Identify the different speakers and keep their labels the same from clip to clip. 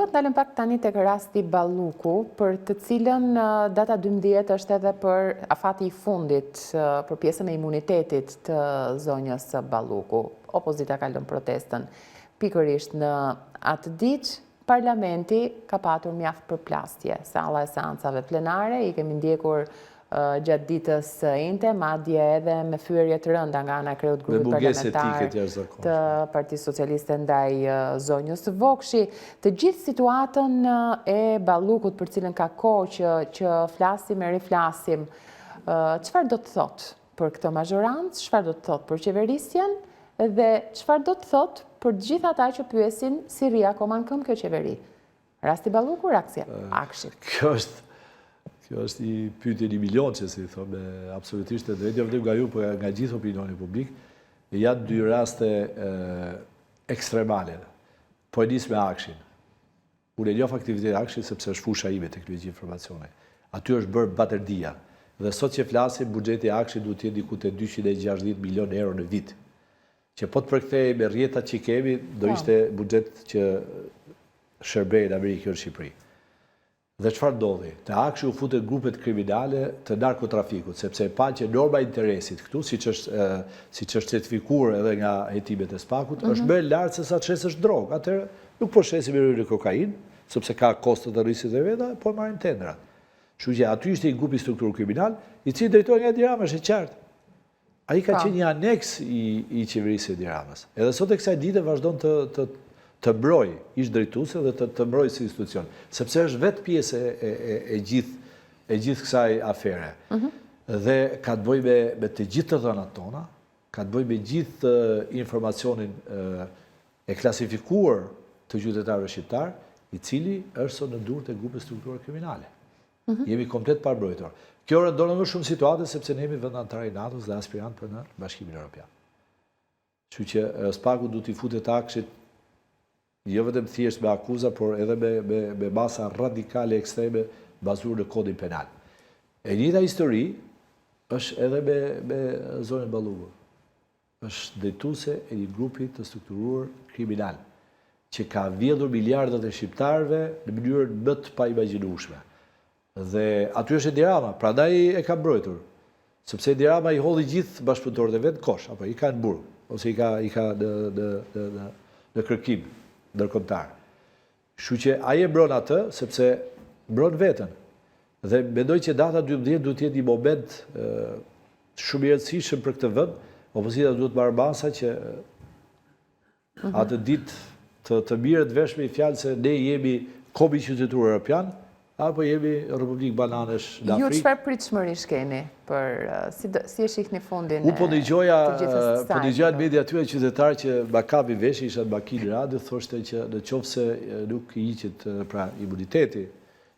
Speaker 1: të ndalem pak tani tek rasti Balluku, për të cilën data 12 është edhe për afati i fundit për pjesën e imunitetit të zonjës Balluku. Opozita ka lënë protestën. Pikërisht në atë ditë, Parlamenti ka patur mjaft përplasje. Salla e seancave plenare i kemi ndjekur gjatë ditës së njëjtë, madje edhe me fyerje të rënda nga ana e kreut grupit parlamentar të Partisë Socialiste ndaj zonjës Vokshi. Të gjithë situatën e Ballukut për cilën ka kohë që flasim e riflasim, çfarë do të thotë për këtë mazhorancë, çfarë do të thotë për qeverisjen dhe çfarë do të thotë për të gjithë ata që pyesin si rri akoma në këmbë kjo qeveri? Rasti Balluku, reaksia Akshit.
Speaker 2: Kjo është i pyetje 1 milion, që si thonë, absolutisht e drejtë, jo vetëm nga ju, por nga gjithë opinioni publik. Janë 2 raste ekstremale. Po e nis me Akshin. Unë e njoh aktivitetin e Akshit sepse është fusha ime teknologji informacione. Aty është bërë baterdia. Dhe sot që flasim, buxheti i Akshit duhet të jetë diku te 260 milion euro në vit. Që po të përkthehej me rrjetat që kemi, do ishte buxhet që shërbejnë në Amerikë në Shqipëri. Dhe çfarë ndodhi? Te Akshi u futet grupet kriminale të narkotrafikut, sepse e pa që norma interesit këtu, siç është certifikuar edhe nga hetimet e SPAK-ut, është më e lartë se sa të shesësh drogë. Atëherë nuk po shesim me kokainë, sepse ka kosto të rrisit e veta, po marrin tendrat. Kështu që aty ishte një grup i strukturë kriminal, i cili drejtohej nga Edi Rama, është e qartë. Ai ka qenë një aneks i qeverisë së Edi Ramës. Edhe sot e kësaj dite vazhdon të mbroj ish drejtuese dhe të mbroj si institucion, sepse është vetë pjesë e gjithë kësaj afere. Dhe ka të bëjë me të gjithë të dhënat tona, ka të bëjë me gjithë informacionin e klasifikuar të qytetarëve shqiptar, i cili është sot në durë të grupeve strukturore kriminale. Jemi komplet pa mbrojtur. Kjo rëndon më shumë situate sepse ne jemi vendantar i NATO-s dhe aspirant për në Bashkimin Evropian. Kështu që SPAK-u duhet i futet Akshit jo vetëm thjesht me akuza, por edhe me masa radikale ekstreme bazuar në kodin penal. E njëjta histori është edhe me zonën Balluku. Është drejtuese e një grupi të strukturuar kriminal, që ka vjedhur miliardat e shqiptarëve në mënyrën më të paimagjinueshme. Dhe aty është Edi Rama, prandaj e ka mbrojtur. Sepse Edi Rama i hodhi gjithë bashkëpunëtorët e vet kosh, apo i ka në burg, ose i ka në kërkim ndërkombëtar. Kështu që ai e mbron atë sepse mbron veten. Dhe mendoj që data 12 duhet të jetë një moment shumë i rëndësishëm për këtë vend. Opozita duhet marrë masa që atë ditë të mirët veshme i fjalë se ne jemi kobi qytetar evropian, apo jemi Republikë Bananesh në Afrikë.
Speaker 1: Ju çfarë pritshmërish keni për si e shihni fundin
Speaker 2: e të gjithës së po dëgjoja në media aty qytetar që ma kapi vesh, isha në makinë radio, thoshte që në qoftë se nuk i hiqet pra imuniteti,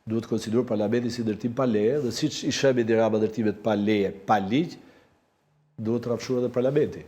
Speaker 2: duhet konsideruar parlamenti si ndërtim pa leje, dhe siç i sheh Edi Rama ndërtimet pa leje, pa ligj, duhet rrafshuar edhe parlamenti.